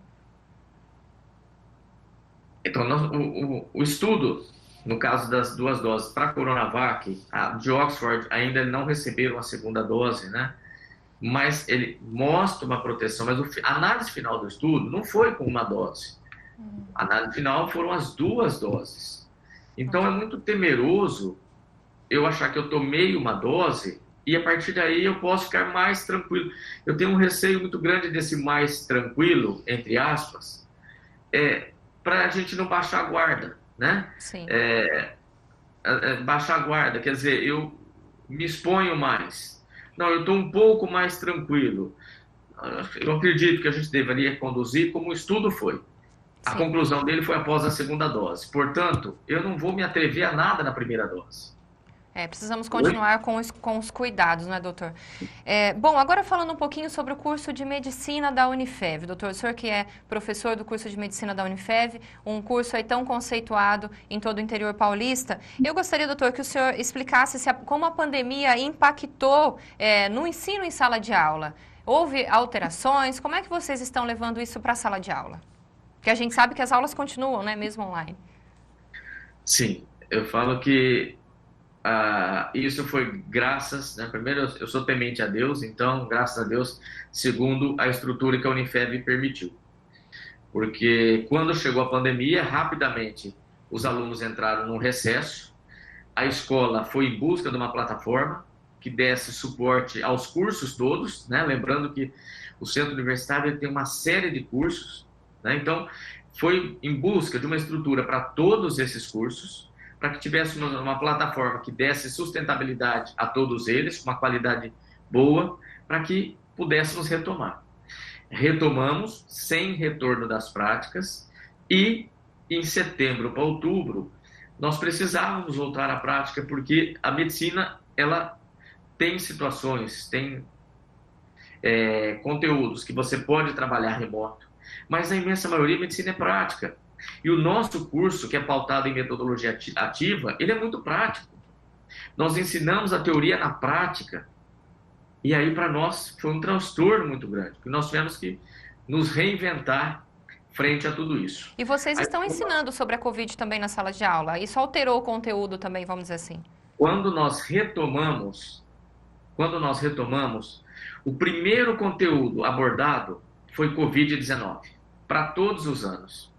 Então, o estudo, no caso das 2 doses para a Coronavac, a de Oxford ainda não receberam a segunda dose, né? Mas ele mostra uma proteção, mas a análise final do estudo não foi com uma dose. A análise final foram as 2 doses. Então, é muito temeroso eu achar que eu tomei uma dose e a partir daí eu posso ficar mais tranquilo. Eu tenho um receio muito grande desse mais tranquilo, entre aspas, para a gente não baixar a guarda, né? Sim. Baixar a guarda, quer dizer, eu me exponho mais. Não, eu estou um pouco mais tranquilo. Eu acredito que a gente deveria conduzir como o estudo foi. A Sim. conclusão dele foi após a segunda dose. Portanto, eu não vou me atrever a nada na primeira dose. Precisamos continuar com os cuidados, né, doutor? Bom, agora falando um pouquinho sobre o curso de medicina da Unifev. Doutor, o senhor que é professor do curso de medicina da Unifev, um curso aí tão conceituado em todo o interior paulista, eu gostaria, doutor, que o senhor explicasse como a pandemia impactou no ensino em sala de aula. Houve alterações? Como é que vocês estão levando isso para a sala de aula? Porque a gente sabe que as aulas continuam, né, mesmo online. Sim, eu falo que isso foi graças, né, primeiro eu sou temente a Deus, então graças a Deus, segundo a estrutura que a Unifev permitiu. Porque quando chegou a pandemia, rapidamente os alunos entraram num recesso, a escola foi em busca de uma plataforma que desse suporte aos cursos todos, né, lembrando que o centro universitário tem uma série de cursos, né, então foi em busca de uma estrutura para todos esses cursos, para que tivéssemos uma plataforma que desse sustentabilidade a todos eles, com uma qualidade boa, para que pudéssemos retomar. Retomamos sem retorno das práticas e em setembro para outubro nós precisávamos voltar à prática porque a medicina ela tem situações, tem conteúdos que você pode trabalhar remoto, mas a imensa maioria a medicina é prática. E o nosso curso, que é pautado em metodologia ativa, ele é muito prático. Nós ensinamos a teoria na prática. E aí, para nós, foi um transtorno muito grande, porque nós tivemos que nos reinventar frente a tudo isso. E vocês estão ensinando sobre a Covid também na sala de aula? Isso alterou o conteúdo também, vamos dizer assim? Quando nós retomamos, o primeiro conteúdo abordado foi Covid-19, para todos os anos.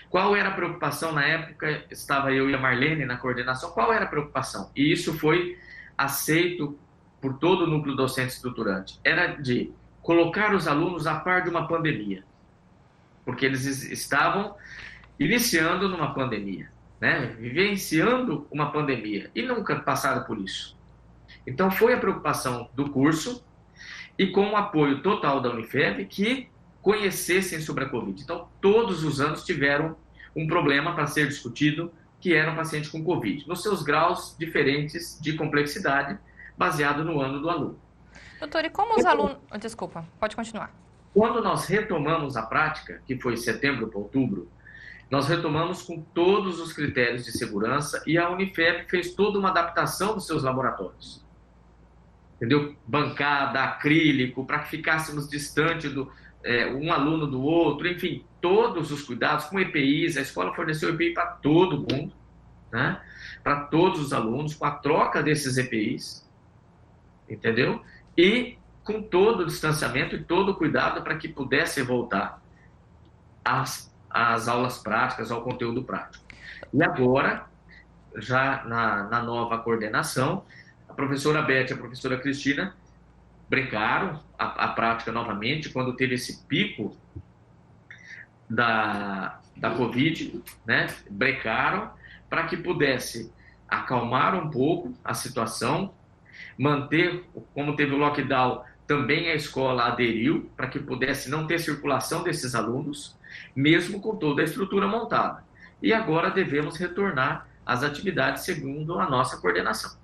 Qual era a preocupação na época? Estava eu e a Marlene na coordenação. Qual era a preocupação? E isso foi aceito por todo o núcleo docente estruturante. Era de colocar os alunos a par de uma pandemia. Porque eles estavam iniciando numa pandemia, né? Vivenciando uma pandemia e nunca passaram por isso. Então foi a preocupação do curso e com o apoio total da Unifev que conhecessem sobre a Covid. Então todos os anos tiveram um problema para ser discutido, que era um paciente com Covid, nos seus graus diferentes de complexidade, baseado no ano do aluno. Doutor, e como os alunos... Desculpa, pode continuar. Quando nós retomamos a prática, que foi setembro para outubro, Nós retomamos com todos os critérios de segurança e a Unifeb fez toda uma adaptação dos seus laboratórios. Entendeu? Bancada, acrílico, para que ficássemos distante um aluno do outro, enfim, todos os cuidados com EPIs. A escola forneceu EPI para todo mundo, né? Para todos os alunos, com a troca desses EPIs, entendeu? E com todo o distanciamento e todo o cuidado para que pudesse voltar às aulas práticas, ao conteúdo prático. E agora, já na nova coordenação, a professora Beth e a professora Cristina brecaram a prática novamente quando teve esse pico da Covid, né? Brecaram para que pudesse acalmar um pouco a situação, manter, como teve o lockdown, também a escola aderiu para que pudesse não ter circulação desses alunos, mesmo com toda a estrutura montada. E agora devemos retornar às atividades segundo a nossa coordenação.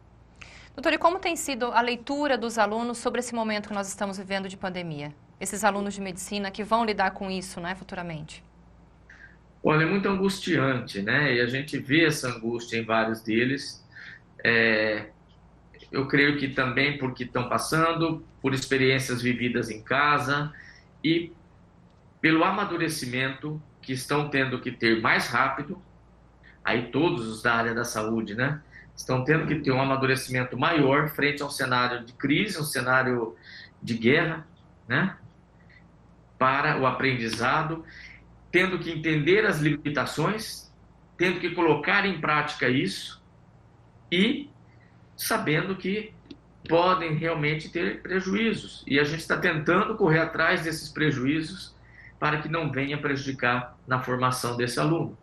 Doutor, e como tem sido a leitura dos alunos sobre esse momento que nós estamos vivendo de pandemia? Esses alunos de medicina que vão lidar com isso, né, futuramente? Olha, é muito angustiante, né? E a gente vê essa angústia em vários deles. Eu creio que também porque estão passando por experiências vividas em casa e pelo amadurecimento que estão tendo que ter mais rápido, aí todos os da área da saúde, né? Estão tendo que ter um amadurecimento maior frente a um cenário de crise, um cenário de guerra, né? Para o aprendizado, tendo que entender as limitações, tendo que colocar em prática isso e sabendo que podem realmente ter prejuízos. E a gente está tentando correr atrás desses prejuízos para que não venha prejudicar na formação desse aluno.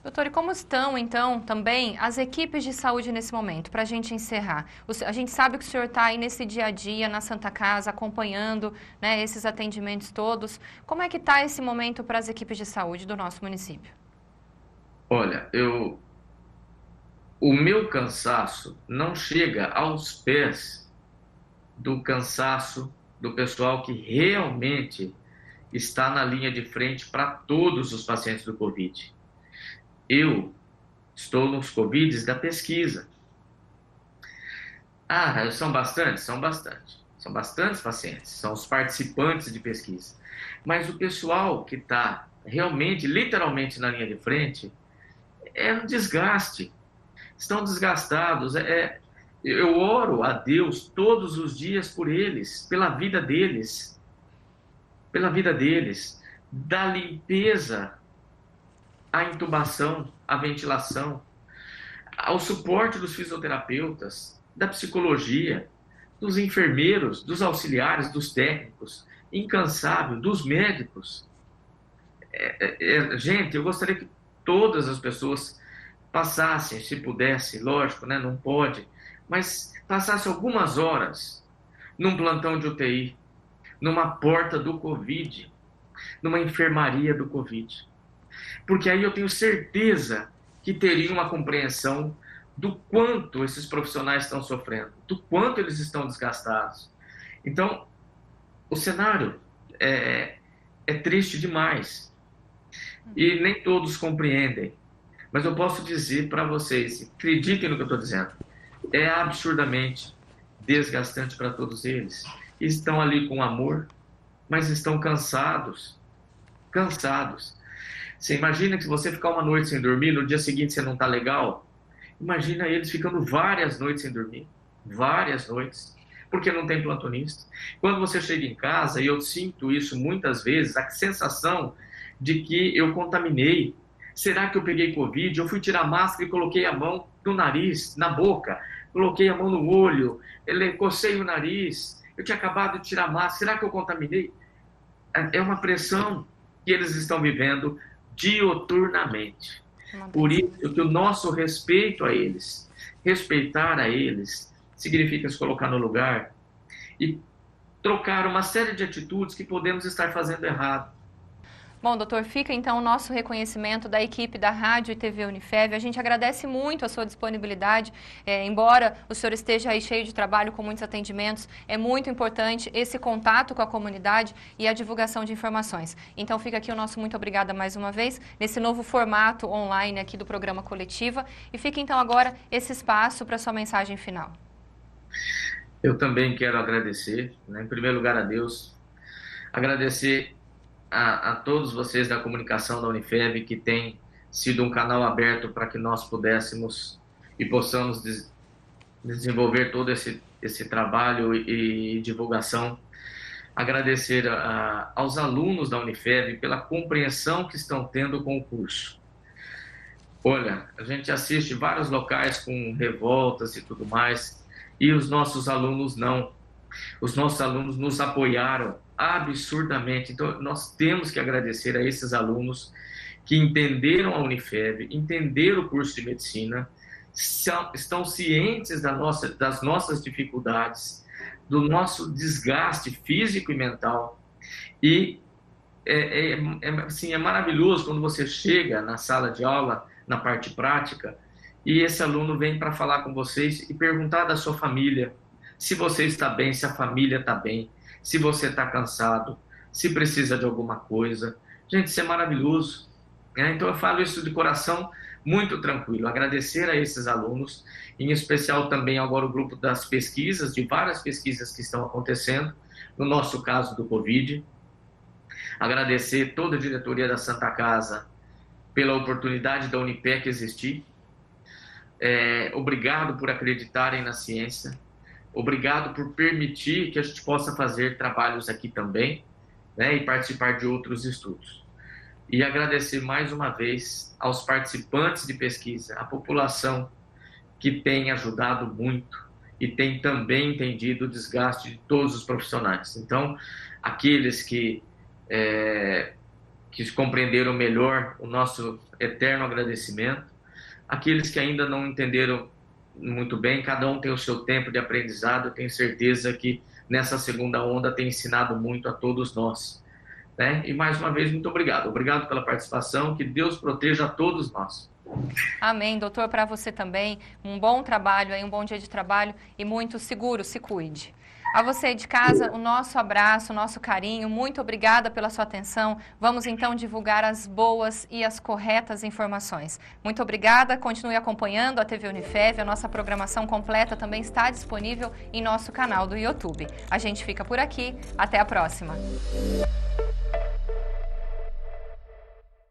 Doutor, e como estão, então, também as equipes de saúde nesse momento, para a gente encerrar? A gente sabe que o senhor está aí nesse dia a dia, na Santa Casa, acompanhando, né, esses atendimentos todos. Como é que está esse momento para as equipes de saúde do nosso município? Olha, o meu cansaço não chega aos pés do cansaço do pessoal que realmente está na linha de frente para todos os pacientes do Covid. Eu estou nos Covids da pesquisa. São bastantes? São bastantes. São bastantes pacientes, são os participantes de pesquisa. Mas o pessoal que está realmente, literalmente na linha de frente, é um desgaste. Estão desgastados. Eu oro a Deus todos os dias por eles, pela vida deles, da limpeza, a intubação, a ventilação, ao suporte dos fisioterapeutas, da psicologia, dos enfermeiros, dos auxiliares, dos técnicos, incansável, dos médicos. Gente, eu gostaria que todas as pessoas passassem, se pudesse, lógico, né, não pode, mas passassem algumas horas num plantão de UTI, numa porta do Covid, numa enfermaria do Covid. Porque aí eu tenho certeza que teria uma compreensão do quanto esses profissionais estão sofrendo, do quanto eles estão desgastados. Então, o cenário é triste demais e nem todos compreendem. Mas eu posso dizer para vocês, acreditem no que eu estou dizendo, é absurdamente desgastante para todos eles. Estão ali com amor, mas estão cansados. Você imagina que se você ficar uma noite sem dormir, no dia seguinte você não está legal? Imagina eles ficando várias noites sem dormir. Várias noites. Porque não tem plantonista. Quando você chega em casa, e eu sinto isso muitas vezes, a sensação de que eu contaminei. Será que eu peguei Covid? Eu fui tirar a máscara e coloquei a mão no nariz, na boca. Coloquei a mão no olho, cocei o nariz. Eu tinha acabado de tirar a máscara. Será que eu contaminei? É uma pressão que eles estão vivendo dioturnamente. Por isso que o nosso respeito a eles, respeitar a eles, significa se colocar no lugar e trocar uma série de atitudes que podemos estar fazendo errado. Bom, doutor, fica então o nosso reconhecimento da equipe da Rádio e TV Unifev. A gente agradece muito a sua disponibilidade, embora o senhor esteja aí cheio de trabalho, com muitos atendimentos, é muito importante esse contato com a comunidade e a divulgação de informações. Então fica aqui o nosso muito obrigada mais uma vez, nesse novo formato online aqui do programa Coletiva. E fica então agora esse espaço para a sua mensagem final. Eu também quero agradecer, né, em primeiro lugar a Deus, agradecer a todos vocês da comunicação da Unifev, que tem sido um canal aberto para que nós pudéssemos e possamos desenvolver todo esse trabalho e divulgação. Agradecer aos alunos da Unifev pela compreensão que estão tendo com o curso. Olha, a gente assiste vários locais com revoltas e tudo mais, e os nossos alunos não. Os nossos alunos nos apoiaram absurdamente. Então, nós temos que agradecer a esses alunos que entenderam a Unifev, entenderam o curso de medicina, estão cientes das nossas dificuldades, do nosso desgaste físico e mental. E assim, é maravilhoso quando você chega na sala de aula, na parte prática, e esse aluno vem para falar com vocês e perguntar da sua família, se você está bem, se a família está bem, se você está cansado, se precisa de alguma coisa. Gente, isso é maravilhoso, né? Então eu falo isso de coração muito tranquilo. Agradecer a esses alunos, em especial também agora o grupo das pesquisas, de várias pesquisas que estão acontecendo, no nosso caso do Covid. Agradecer toda a diretoria da Santa Casa pela oportunidade da Unipec existir. Obrigado por acreditarem na ciência. Obrigado por permitir que a gente possa fazer trabalhos aqui também, né, e participar de outros estudos. E agradecer mais uma vez aos participantes de pesquisa, a população que tem ajudado muito e tem também entendido o desgaste de todos os profissionais. Então, aqueles que compreenderam melhor, o nosso eterno agradecimento. Aqueles que ainda não entenderam muito bem, cada um tem o seu tempo de aprendizado. Eu tenho certeza que nessa segunda onda tem ensinado muito a todos nós, né? E mais uma vez, muito obrigado. Obrigado pela participação, que Deus proteja a todos nós. Amém, doutor, para você também, um bom trabalho, um bom dia de trabalho e muito seguro, se cuide. A você de casa, o nosso abraço, o nosso carinho, muito obrigada pela sua atenção. Vamos então divulgar as boas e as corretas informações. Muito obrigada, continue acompanhando a TV Unifev, a nossa programação completa também está disponível em nosso canal do YouTube. A gente fica por aqui, até a próxima.